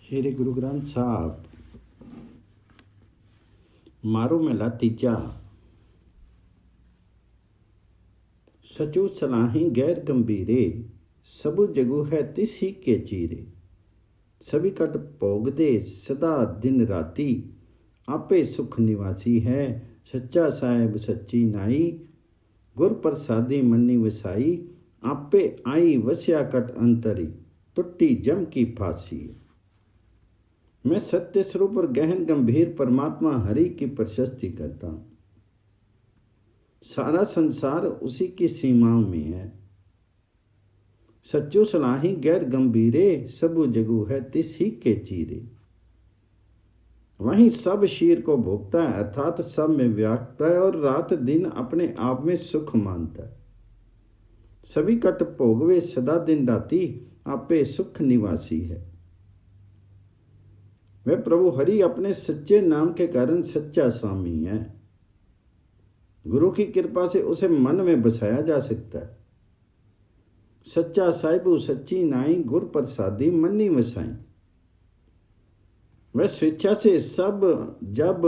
श्री गुरु ग्रंथ साहब मारो मेला तीजा। सचू सलाही गैर गंभीरे, सबु जगु है तिस ही के चीरे। सभी कट भोगदे सदा दिन राती, आपे सुख निवासी है सच्चा साहेब सच्ची नाई। गुर प्रसादी मन्नी वसाई, आपे आई वस्या कट अंतरी, टुट्टी जम की फांसी। मैं सत्य स्वरूप और गहन गंभीर परमात्मा हरि की प्रशस्ति करता हूं। सारा संसार उसी की सीमाओं में है। सच्चो सलाही गैर गंभीरे, सबु जगु है तिस ही के चीरे। वहीं सब शीर को भोगता है, अर्थात सब में व्याप्त है और रात दिन अपने आप में सुख मानता है। सभी कट भोगवे सदा दिन राती, आपे सुख निवासी है। वह प्रभु हरि अपने सच्चे नाम के कारण सच्चा स्वामी है। गुरु की कृपा से उसे मन में बसाया जा सकता है। सच्चा साहिबू सच्ची नाई, गुर प्रसादी मन्नी वसाई। वह स्वेच्छा से सब जब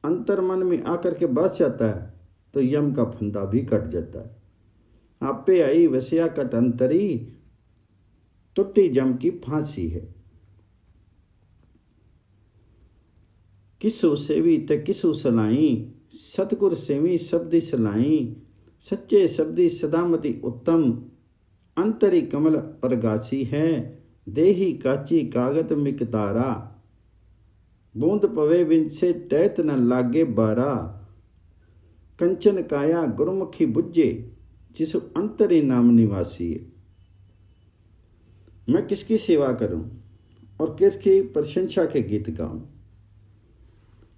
अंतर मन में आकर के बस जाता है तो यम का फंदा भी कट जाता है। आपे आई वस्या कट अंतरी, टुट्टी जम की फांसी है। किसु सेवी ते किसु सलाई, सतगुर सेवी शब्दी सलाई। सच्चे शब्दी सदामति उत्तम, अंतरी कमल प्रगासी है। देही काची कागत मिकदारा, बूंद पवे बिन से टैत न लागे बारा। कंचन काया गुरमुखी बुझे, जिसु अंतरी नाम निवासी है। मैं किसकी सेवा करूं और किसकी प्रशंसा के गीत गाऊं।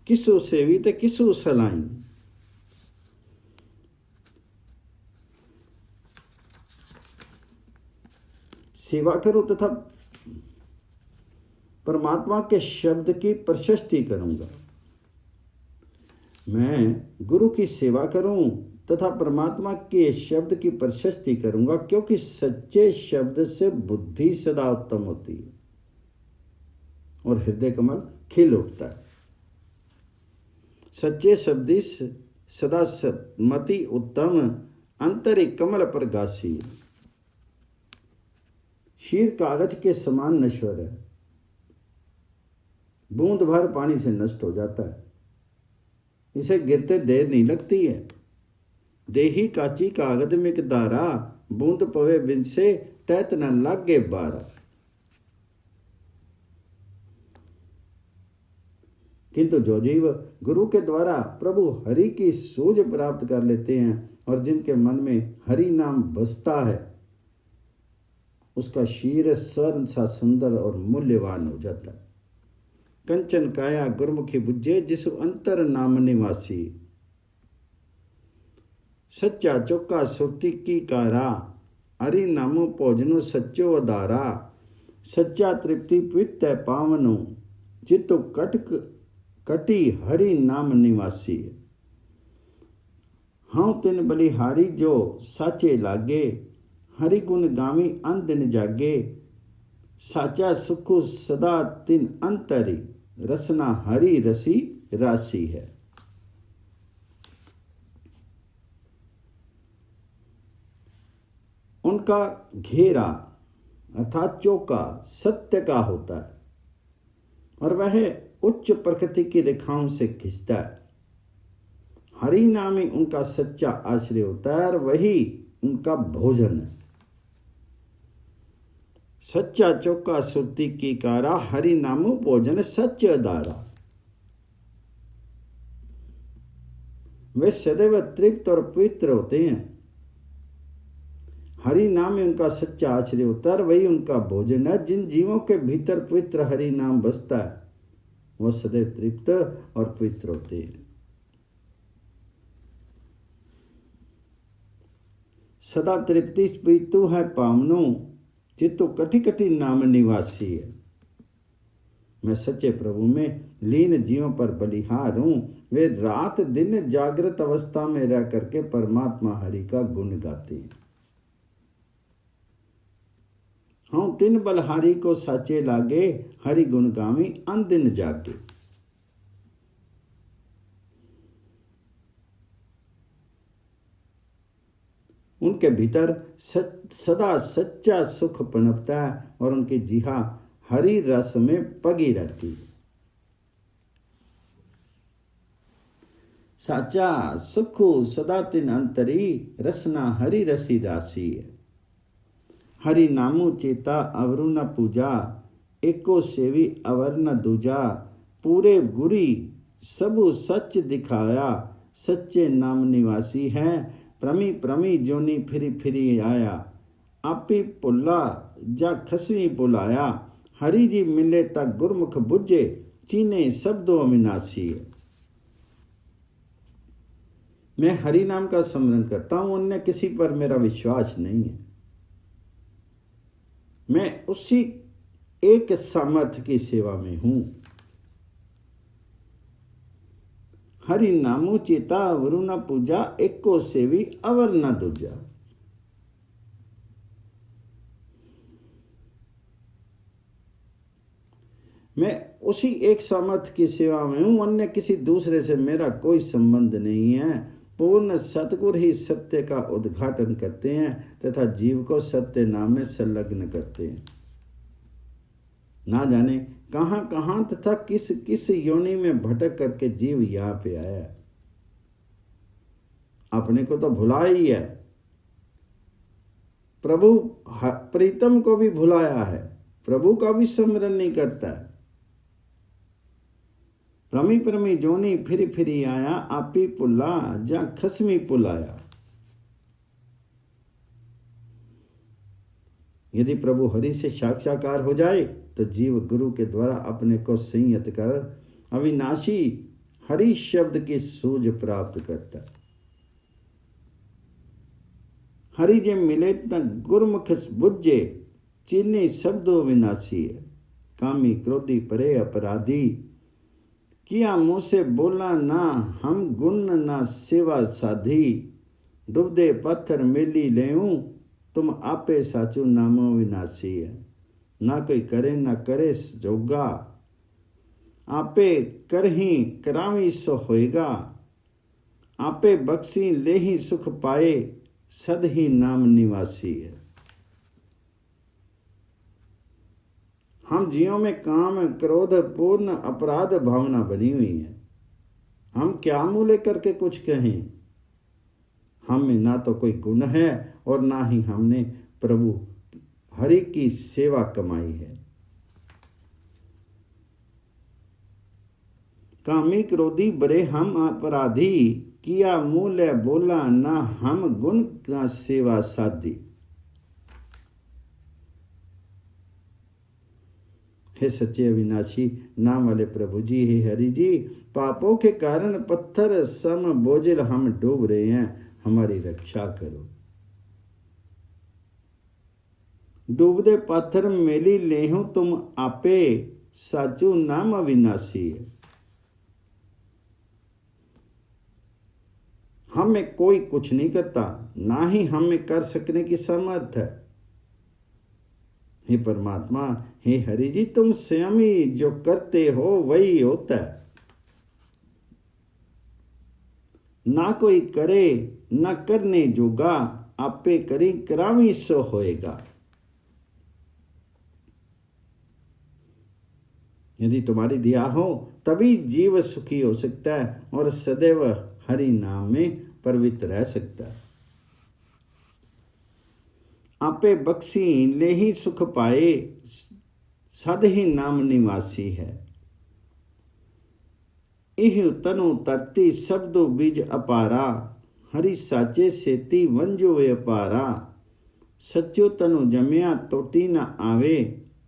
किसु सेवी ते किसु सलाई। सेवा करूं तथा परमात्मा के शब्द की प्रशस्ति करूंगा। मैं गुरु की सेवा करूं तथा परमात्मा के शब्द की प्रशस्ति करूंगा, क्योंकि सच्चे शब्द से बुद्धि सदा उत्तम होती है और हृदय कमल खिल उठता है। सच्चे शब्दी सदा मति उत्तम, अंतरी कमल प्रगासी। शीर कागज के समान नश्वर है, बूंद भर पानी से नष्ट हो जाता है। इसे गिरते देर नहीं लगती है। देही काची कागज मिकदारा, बूंद पवे बिन से तैत न लागे बारा। किंतु जो जीव गुरु के द्वारा प्रभु हरि की सूझ प्राप्त कर लेते हैं और जिनके मन में हरि नाम बसता है, उसका शीर स्वर्ण सा सुंदर और मूल्यवान हो जाता है। कंचन काया गुरमुखी बुझे, जिसु अंतर नाम निवासी। सच्चा चौका सुरती की कारा, हरि नामो भोजनो सच्चो अधारा। सच्चा तृप्ति पीते पावनो, जितु कटी हरि नाम निवासी। हाँ तिन बलिहारी जो साचे लागे, हरि गुण गावी अन दिन जागे। साचा सुखु सदा तिन अंतरी, रसना हरि रसी राशि है। उनका घेरा अर्थात चौका सत्य का होता है और वह उच्च प्रकृति की रेखाओं से खिंचता है। हरि नाम ही उनका सच्चा आश्रय होता है और वही उनका भोजन है। सच्चा चौका सुरती की कारा, हरि नामो भोजन सच अधारा। वे सदैव तृप्त और पवित्र होते हैं। हरि नाम में उनका सच्चा आश्रय होता है, वही उनका भोजन है। जिन जीवों के भीतर पवित्र हरि नाम बसता है, वह सदैव तृप्त और पवित्र होते हैं। सदा तृप्ति पीतु है पावनो, चित्तो कटी कटी नाम निवासी है। मैं सच्चे प्रभु में लीन जीवों पर बलिहार हूं। वे रात दिन जागृत अवस्था में रह करके परमात्मा हरि का गुण गाते हैं हाँ तिन बलहारी को साचे लागे, हरि गुण गावी अन दिन जागे। उनके भीतर सदा सच्चा सुख पनपता है और उनकी जिहा हरि रस में पगी रहती है। साचा सुखो सदा तिन अंतरी, रसना हरि रसी रासी है। हरि नामु चेता अवरु न पूजा, एको सेवी अवर न दूजा। पूरे गुरी सबु सच दिखाया, सच्चे नाम निवासी है। प्रमी प्रमी जोनी फिरी फिरी आया, आपी पुल्ला जा खसवी बुलाया। हरि जी मिले तक गुरमुख बुझे, चीने शब्दों अविनाशी है। मैं हरि नाम का स्मरण करता हूं, अन्य किसी पर मेरा विश्वास नहीं है। मैं उसी एक सामर्थ्य की सेवा में हूं। हरि नामु चेता अवरु न पूजा, एको सेवी अवर न दूजा। मैं उसी एक सामर्थ्य की सेवा में हूं, अन्य किसी दूसरे से मेरा कोई संबंध नहीं है। पूर्ण सतगुर ही सत्य का उद्घाटन करते हैं तथा जीव को सत्य नाम में संलग्न करते हैं। ना जाने कहां कहां तथा किस किस योनि में भटक करके जीव यहां पे आया। अपने को तो भुला ही है, प्रभु प्रीतम को भी भुलाया है, प्रभु का भी स्मरण नहीं करता है। प्रमी प्रमी जोनी फिरी फिरी आया, आपी पुल्ला जा खसमी पुलाया। यदि प्रभु हरि से साक्षात्कार हो जाए तो जीव गुरु के द्वारा अपने को संयत कर अविनाशी हरि शब्द की सूझ प्राप्त करता है। हरि जे मिले त गुरमुख बुझे, चीनी शब्दों विनाशी है। कामी क्रोधी परे अपराधी, किया मुँह से बोला ना हम गुण ना सेवा साधी। दुबदे पत्थर मेली लेऊं, तुम आपे साचू नामो विनाशी है। ना कोई करे ना करे जोगा, आपे करही करावी सो होएगा। आपे बख्शी ले ही सुख पाए, सद ही नाम निवासी है। हम जीवों में काम क्रोध पूर्ण अपराध भावना बनी हुई है। हम क्या मुँह लेकर के कुछ कहें। हम में ना तो कोई गुण है और ना ही हमने प्रभु हरि की सेवा कमाई है। कामी क्रोधी बरे हम अपराधी, किया मूल्य बोला ना हम गुण का सेवा साधी। हे सच्चे अविनाशी नाम वाले प्रभु जी, हे हरि जी, पापों के कारण पत्थर सम बोझिल हम डूब रहे हैं, हमारी रक्षा करो। डूबदे पत्थर मेली लेहूं तुम आपे, साचू नाम अविनाशी है। हम में कोई कुछ नहीं करता, ना ही हम में कर सकने की समर्थ है। हे परमात्मा, हे हरि जी, तुम स्वयं ही जो करते हो वही होता है। ना कोई करे ना करने जोगा, आपे करी करावी सो होएगा। यदि तुम्हारी दया हो तभी जीव सुखी हो सकता है और सदैव हरि नाम में पवित्र रह सकता है। आपे बख्शी ले ही सुख पाए, सद ही नाम निवासी है। इह तनु तरती शब्दो बीज अपारा, हरि साचे सेती वंजो अपारा। सच्चो तनु जमया तोटी न आवे,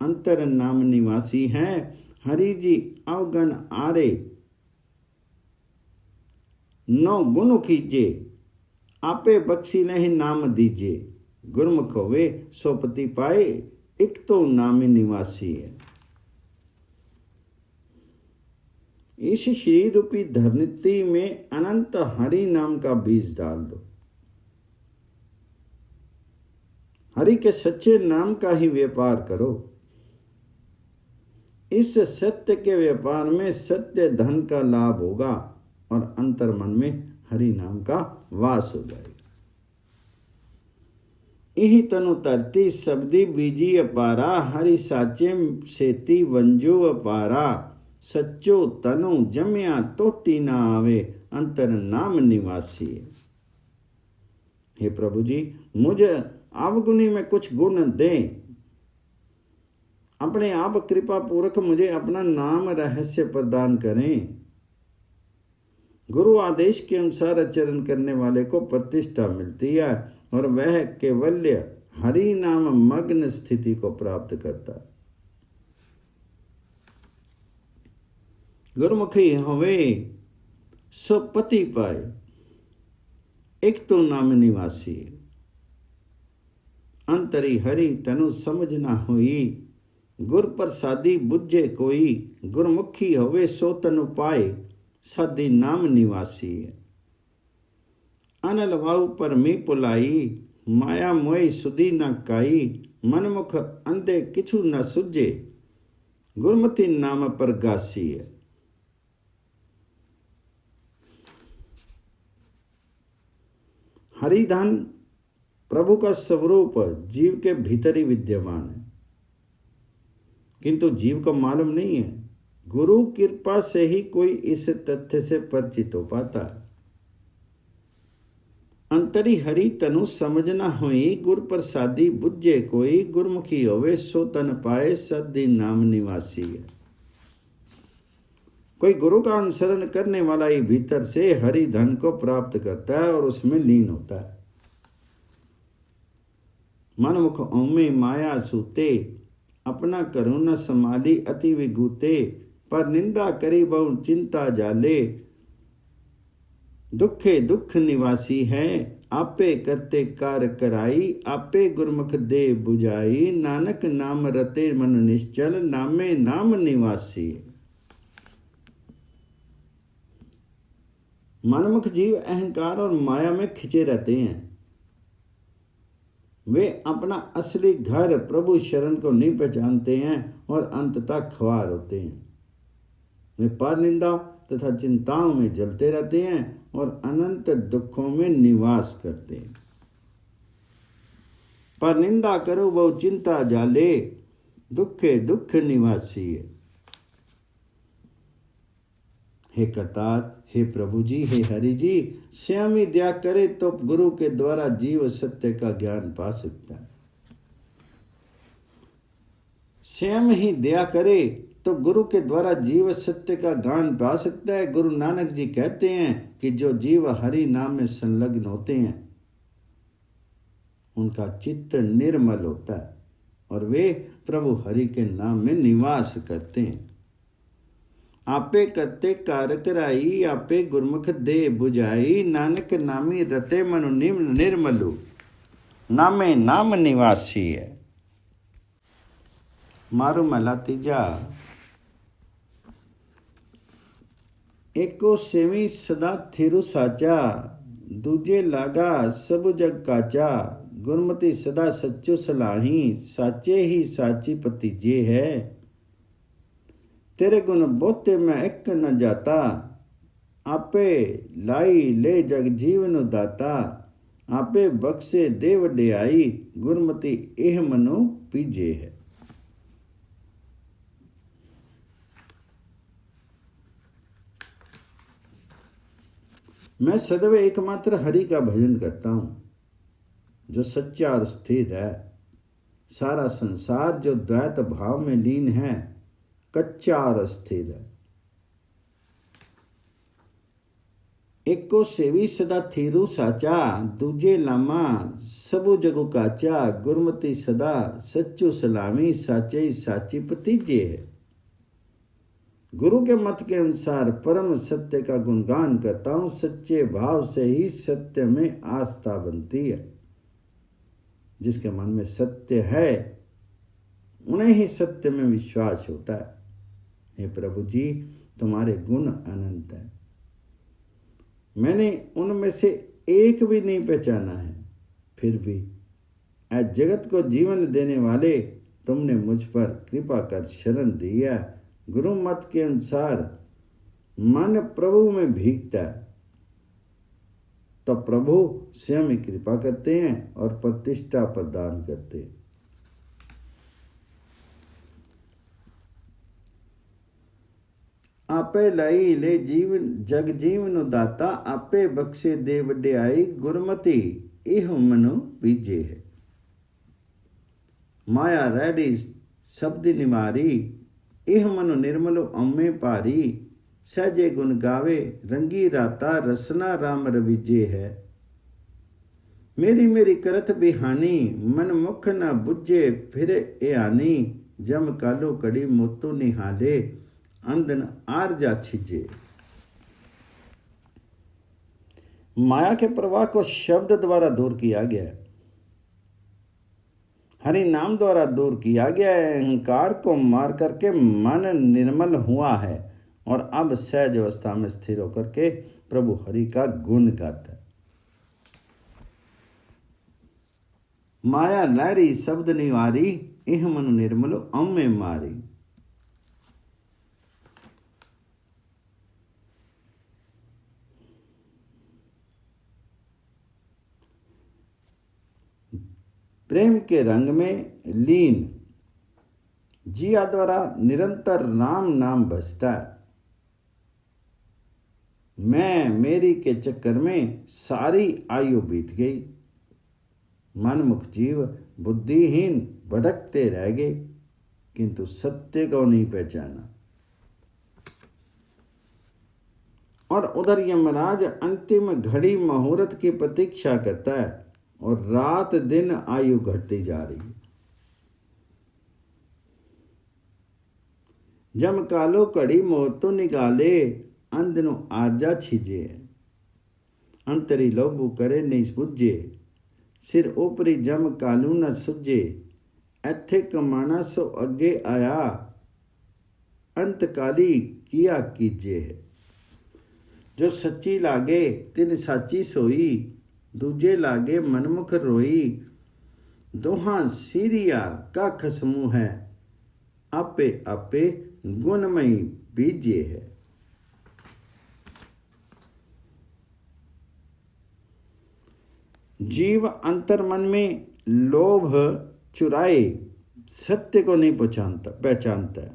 अंतर नाम निवासी है। हरि जी अवगन आरे, नौ गुण कीजे, आपे बख्शी नहीं नाम दीजे। गुरमुख होवे सो पति पाए, एक तो नामी निवासी है। इस श्री रूपी धरती में अनंत हरि नाम का बीज डाल दो। हरि के सच्चे नाम का ही व्यापार करो। इस सत्य के व्यापार में सत्य धन का लाभ होगा और अंतर मन में हरि नाम का वास हो जाएगा। यही तनु तरती शब्दी बीजी अपारा, हरि साचे सेती वंजो अपारा। सच्चो तनु जम्या टोटी ना आवे, अंतर नाम निवासी। हे प्रभु जी, मुझे अवगुणी में कुछ गुण दें। अपने आप कृपा पूर्वक मुझे अपना नाम रहस्य प्रदान करें। गुरु आदेश के अनुसार आचरण करने वाले को प्रतिष्ठा मिलती है और वह केवल्य हरि नाम मग्न स्थिति को प्राप्त करता है। गुरुमुखी होवे सो पति पाए, एक तो नाम निवासी। अंतरी हरि तनु समझ ना होई, गुर प्रसादी बुझे कोई। गुरमुखी होवे सो तनु पाए, साधी नाम निवासी है। अनल वाऊ परमी पुलाई, माया मोई सुधी न काई। मनमुख अंधे किछु न सुझे, गुरमति नाम परगासी है। हरिधन प्रभु का स्वरूप जीव के भीतर ही विद्यमान है, किंतु जीव को मालूम नहीं है। गुरु कृपा से ही कोई इस तथ्य से परिचित हो पाता है। अंतरी हरि तनु समझना होई, गुर प्रसादी बुझे कोई। गुरमुखी होवे सो तन पाए, सदी नाम निवासी है। कोई गुरु का अनुसरण करने वाला ही भीतर से हरि धन को प्राप्त करता है और उसमें लीन होता है। मनमुख ओमे माया सूते, अपना करुणा संभाली अति विगूते। पर निंदा करी बहु चिंता जाले, दुखे दुख निवासी है। आपे करते कार कराई, आपे गुरमुख दे बुझाई। नानक नाम रते मन निश्चल, नामे नाम निवासी। मनमुख जीव अहंकार और माया में खिंचे रहते हैं। वे अपना असली घर प्रभु शरण को नहीं पहचानते हैं और अंततः ख्वार होते हैं। वे पर निंदा तथा चिंताओं में जलते रहते हैं और अनंत दुखों में निवास करते हैं। पर निंदा करो बहु चिंता जाले, दुखे दुख निवासी है। हे करतार, हे प्रभु जी, हे हरि जी, स्वयं ही दया करे तो गुरु के द्वारा जीव सत्य का ज्ञान पा सकता है। स्वयं ही दया करे तो गुरु के द्वारा जीव सत्य का ज्ञान पा सकता है। गुरु नानक जी कहते हैं कि जो जीव हरि नाम में संलग्न होते हैं उनका चित्त निर्मल होता है और वे प्रभु हरि के नाम में निवास करते हैं। आपे करते कार कराई, आपे गुरमुख दे बुझाई। नानक नामी रते मनु निर्मलु, नामे नाम निवासी है। मारू महला तीजा। एको सेवी सदा थिरु साचा, दूजे लागा सब जग काचा। गुरमति सदा सच्चो सलाही, साचे ही साची पति जे है। तेरे गुण बोते में एक न जाता, आपे लाई ले जग जीवन दाता। आपे बख्शे देव दयाई, गुरमति एह मनो पीजे है। मैं सदैव एकमात्र हरि का भजन करता हूँ जो सच्चा और स्थिर है। सारा संसार जो द्वैत भाव में लीन है कच्चा और अस्थिर है। एको सेवी सदा थीरु साचा, दूजे लामा सबु जगु काचा। गुरमति सदा सच्चू सलामी, साचे ही साची पतीजे है। गुरु के मत के अनुसार परम सत्य का गुणगान करता हूँ। सच्चे भाव से ही सत्य में आस्था बनती है। जिसके मन में सत्य है उन्हें ही सत्य में विश्वास होता है। हे प्रभु जी, तुम्हारे गुण अनंत हैं। मैंने उनमें से एक भी नहीं पहचाना है, फिर भी ऐ जगत को जीवन देने वाले, तुमने मुझ पर कृपा कर शरण दिया। गुरु मत के अनुसार मन प्रभु में भीगता है तो प्रभु स्वयं ही कृपा करते हैं और प्रतिष्ठा प्रदान करते हैं। आपे लाई ले जीवन जग जीवन दाता, आपे बख्शे दे वड्याई, गुरमति इह मनु बीजे है। माया रैडी शब्द निवारी, इह मनु निर्मलो अम्मे पारी, सहजे गुण गावे रंगी राता, रसना राम रविजे है। मेरी मेरी करत बिहानी, मन मुख न बुझे फिर ए आनी, जम कालो कड़ी मोतो निहाले, अंधन आरजा छिजे। माया के प्रवाह को शब्द द्वारा दूर किया गया है, हरि नाम द्वारा दूर किया गया है। अहंकार को मार करके मन निर्मल हुआ है और अब सहज अवस्था में स्थिर होकर के प्रभु हरि का गुण गाता है। माया लहरी शब्द निवारी, इह मन निर्मलो अम्मे मारी। प्रेम के रंग में लीन जिया द्वारा निरंतर राम नाम बजता है। मैं मेरी के चक्कर में सारी आयु बीत गई। मनमुख जीव बुद्धिहीन भटकते रह गए, किंतु सत्य को नहीं पहचाना। और उधर यमराज अंतिम घड़ी मुहूर्त की प्रतीक्षा करता है और रात दिन आयु घटती जा रही है। जम कालो कड़ी मोतो निकाले, अंधनु आरजा छिजे। अंतरी लोभु करे नहीं बुझे, सिर ऊपरी जम कालू न सुझे। ऐथे कमाना सो अगे आया, अंत काली किया कीजे है। जो सच्ची लागे तिन साची सोई, दूजे लागे मनमुख रोई। दोहां सीरिया का खसमू है, आपे आपे गुणमयी बीजे है। जीव अंतर मन में लोभ चुराए सत्य को नहीं पहचानता है।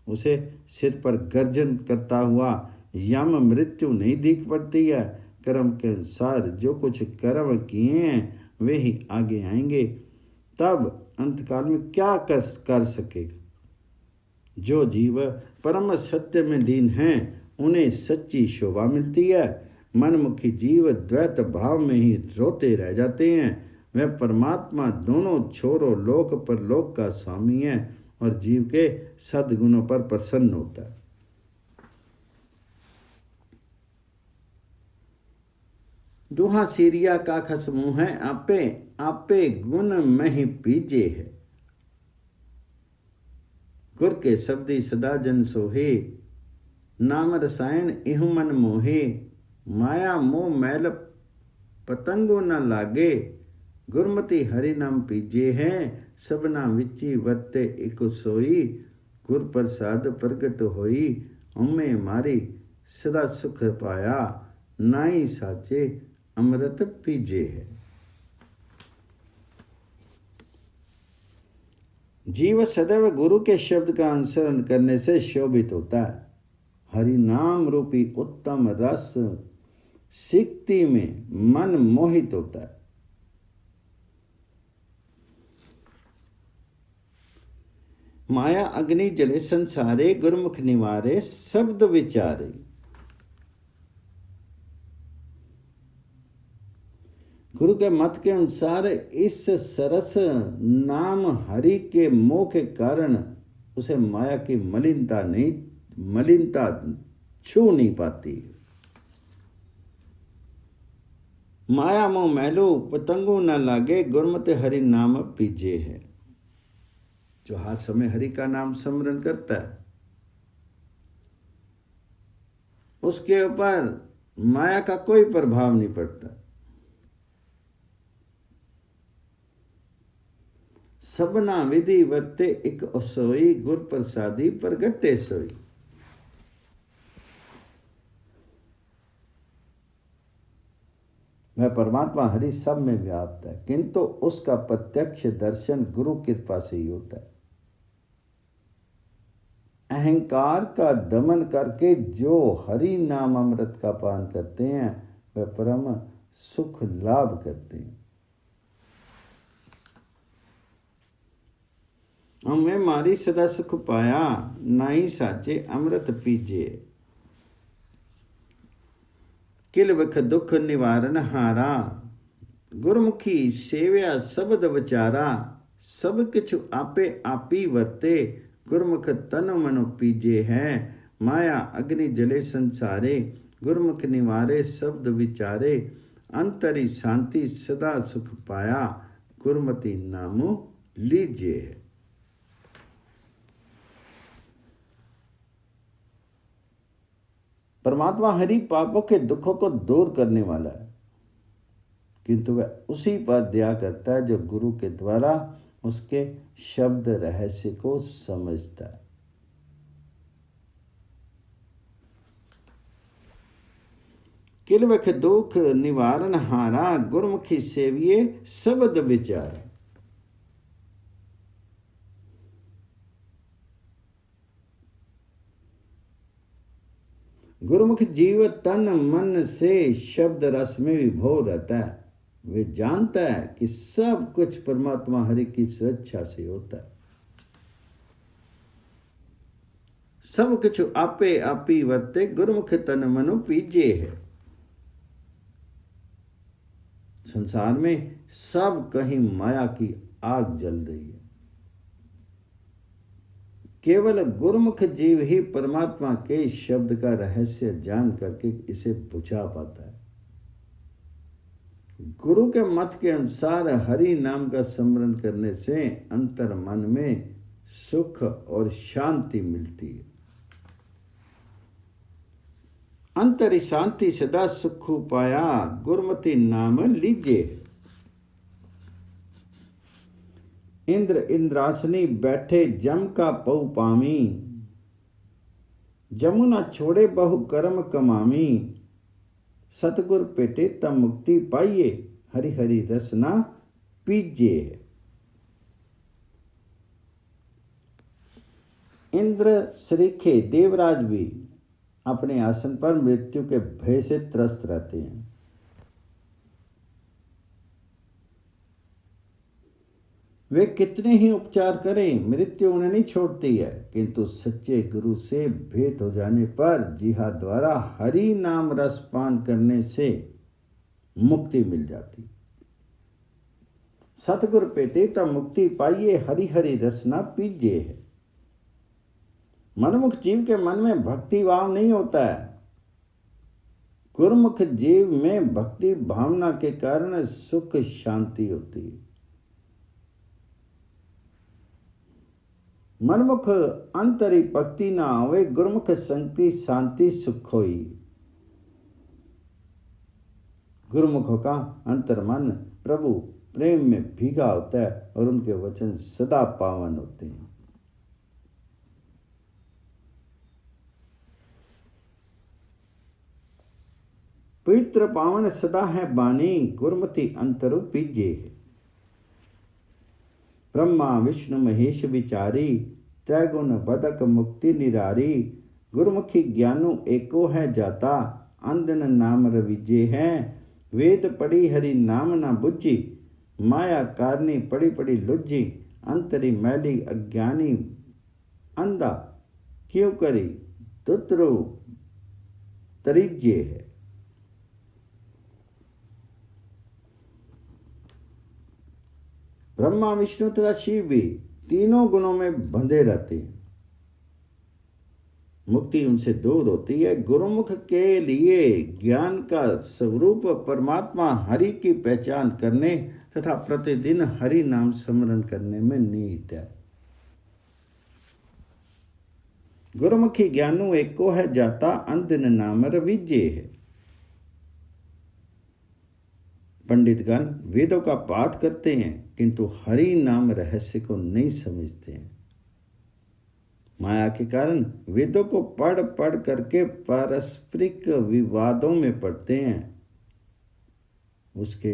उसे सिर पर गर्जन करता हुआ यम मृत्यु नहीं दिख पड़ती है। कर्म के अनुसार जो कुछ कर्म किए हैं वे ही आगे आएंगे। तब अंतकाल में क्या कर सकेगा। जो जीव परम सत्य में लीन हैं उन्हें सच्ची शोभा मिलती है। मनमुखी जीव द्वैत भाव में ही रोते रह जाते हैं। वह परमात्मा दोनों छोरों लोक पर लोक का स्वामी है और जीव के सद्गुणों पर प्रसन्न होता है। दुहा सीरिया का खसमू है, आपे आपे गुण में ही पीजे है। गुर के शब्दी सदा जन सोहे, नाम रसायन इहु मन मोहे। माया मोह मैल पतंगो न लागे, गुरमति हरि नाम पीजे हैं। सबना विची वर्ते एक सोई, गुर प्रसाद प्रगट होई। अम्मे मारी सदा सुख पाया, नाई साचे अमृत पीजे है। जीव सदैव गुरु के शब्द का अनुसरण करने से शोभित होता है। हरि नाम रूपी उत्तम रस सिक्ति में मन मोहित होता है। माया अग्नि जले संसारे, गुरुमुख निवारे शब्द विचारे। गुरु के मत के अनुसार इस सरस नाम हरि के मोह के कारण उसे माया की मलिनता छू नहीं पाती। माया मोह मैलो पतंगों न लागे, गुरमति हरि नाम पीजे है। जो हर समय हरि का नाम स्मरण करता है उसके ऊपर माया का कोई प्रभाव नहीं पड़ता। सबना विधि वर्ते एक असोई, गुर प्रसादी प्रगटे सोई। वह परमात्मा हरि सब में व्याप्त है, किंतु उसका प्रत्यक्ष दर्शन गुरु कृपा से ही होता है। अहंकार का दमन करके जो हरि नाम अमृत का पान करते हैं वह परम सुख लाभ करते हैं। हमें मारी सदा सुख पाया, नाई साचे अमृत पीजे। किल वख दुख निवारण हारा, गुरमुखी सेव्या शब्द विचारा। सब किछु आपे आपी वर्ते, गुरमुख तन मनो पीजे है। माया अग्नि जले संसारे, गुरमुख निवारे शब्द विचारे। अंतरी शांति सदा सुख पाया, गुरमति नामो लीजिए। परमात्मा हरि पापों के दुखों को दूर करने वाला है, किंतु वह उसी पर दया करता है जो गुरु के द्वारा उसके शब्द रहस्य को समझता है। किल वख दुख निवारण हारा, गुरमुखी सेविये शब्द विचार। गुरुमुख जीव तन मन से शब्द रस में विभोर रहता है। वे जानता है कि सब कुछ परमात्मा हरि की स्वेच्छा से होता है। सब कुछ आपे आपी वर्ते, गुरुमुख तन मनो पीजे है। संसार में सब कहीं माया की आग जल रही है, केवल गुरुमुख जीव ही परमात्मा के शब्द का रहस्य जान करके इसे बुझा पाता है। गुरु के मत के अनुसार हरि नाम का स्मरण करने से अंतर मन में सुख और शांति मिलती है। अंतरी शांति सदा सुख पाया, गुरमति नाम लीजे। इंद्र इंद्रासनी बैठे जम का पऊ पामी, जमुना छोड़े बहु कर्म कमामी। सतगुर पेटे तब मुक्ति पाइये, हरि हरि रसना पीजे। इंद्र सरीखे देवराज भी अपने आसन पर मृत्यु के भय से त्रस्त रहते हैं। वे कितने ही उपचार करें, मृत्यु उन्हें नहीं छोड़ती है, किंतु सच्चे गुरु से भेंट हो जाने पर जिहा द्वारा हरि नाम रस पान करने से मुक्ति मिल जाती। सतगुर पेटे तब मुक्ति पाइये, हरि हरि रसना पीजे है। मनमुख जीव के मन में भक्ति भाव नहीं होता है। गुरुमुख जीव में भक्ति भावना के कारण सुख शांति होती है। मनमुख अंतरी भक्ति ना होवे, गुरुमुख संगति शांति सुख होई। गुरुमुखों का अंतर मन प्रभु प्रेम में भीगा होता है और उनके वचन सदा पावन होते हैं। पवित्र पावन सदा है बानी, गुरमति अंतरु पीजे है। ब्रह्मा विष्णु महेश विचारी, त्रैगुण बदक मुक्ति निरारी। गुरुमुखी ज्ञानु एको है जाता, अंधन नाम रविजे है। वेद पढ़ी हरि नाम ना बुझी, माया कारनी पड़ी पड़ी लुझी। अंतरी मैली अज्ञानी अंधा, क्यों करी दुतरो तरीजे है। ब्रह्मा विष्णु तथा शिव भी तीनों गुणों में बंधे रहते हैं। मुक्ति उनसे दूर होती है। गुरुमुख के लिए ज्ञान का स्वरूप परमात्मा हरि की पहचान करने तथा प्रतिदिन हरि नाम स्मरण करने में निहित है। गुरुमुखी ज्ञानु एको है जाता, अंधन नाम रविजे है। पंडितगण वेदों का पाठ करते हैं किंतु हरि नाम रहस्य को नहीं समझते हैं। माया के कारण वेदों को पढ़ पढ़ करके पारस्परिक विवादों में पड़ते हैं। उसके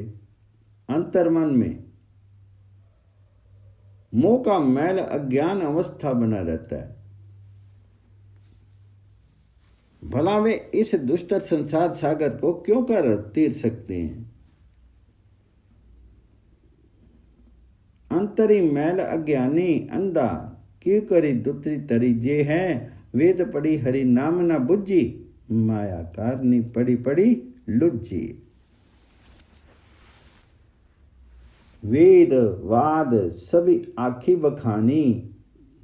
अंतर्मन में मोह का मैल अज्ञान अवस्था बना रहता है। भला वे इस दुष्ट संसार सागर को क्यों कर तीर सकते हैं। अंतरी मैल अज्ञानी अंधा क्यों करी दुतरी तरी जे है। वेद पढ़ी हरि नाम न बुझी माया कारनी पढ़ी पढ़ी लुज्जी। वेद वाद सभी आखी बखानी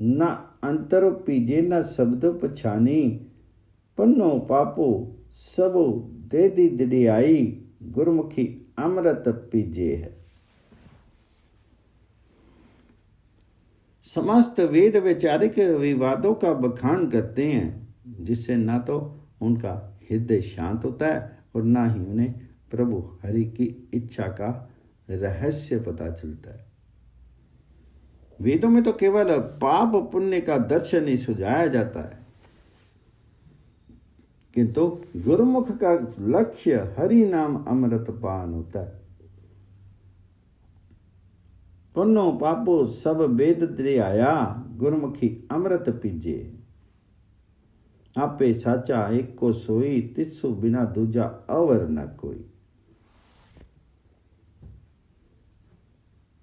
न अंतर पीजे न शब्द पछानी। पन्नो पापो सबो दे दी दिड़ियाई गुरमुखी अमृत पीजे है। समस्त वेद वैचारिक विवादों का बखान करते हैं जिससे ना तो उनका हृदय शांत होता है और ना ही उन्हें प्रभु हरि की इच्छा का रहस्य पता चलता है। वेदों में तो केवल पाप पुण्य का दर्शन ही सुझाया जाता है किंतु गुरुमुख का लक्ष्य हरि नाम अमृत पान होता है। पुन्नो पापो सब वेद आया गुरमुखी अमृत पीजे। आपे साचा एक को सोई तिस्सु बिना दूजा अवर न कोई।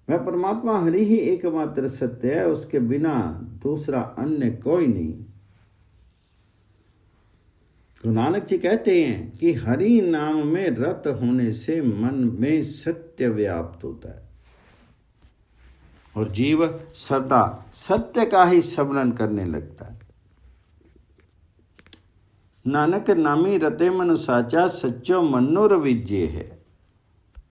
वह परमात्मा हरि ही एकमात्र सत्य है, उसके बिना दूसरा अन्य कोई नहीं। तो नानक जी कहते हैं कि हरि नाम में रत होने से मन में सत्य व्याप्त होता है और जीव सदा सत्य का ही स्मरण करने लगता है। नानक नामी रते मनु साचा सच्चो मनो रविज्य है।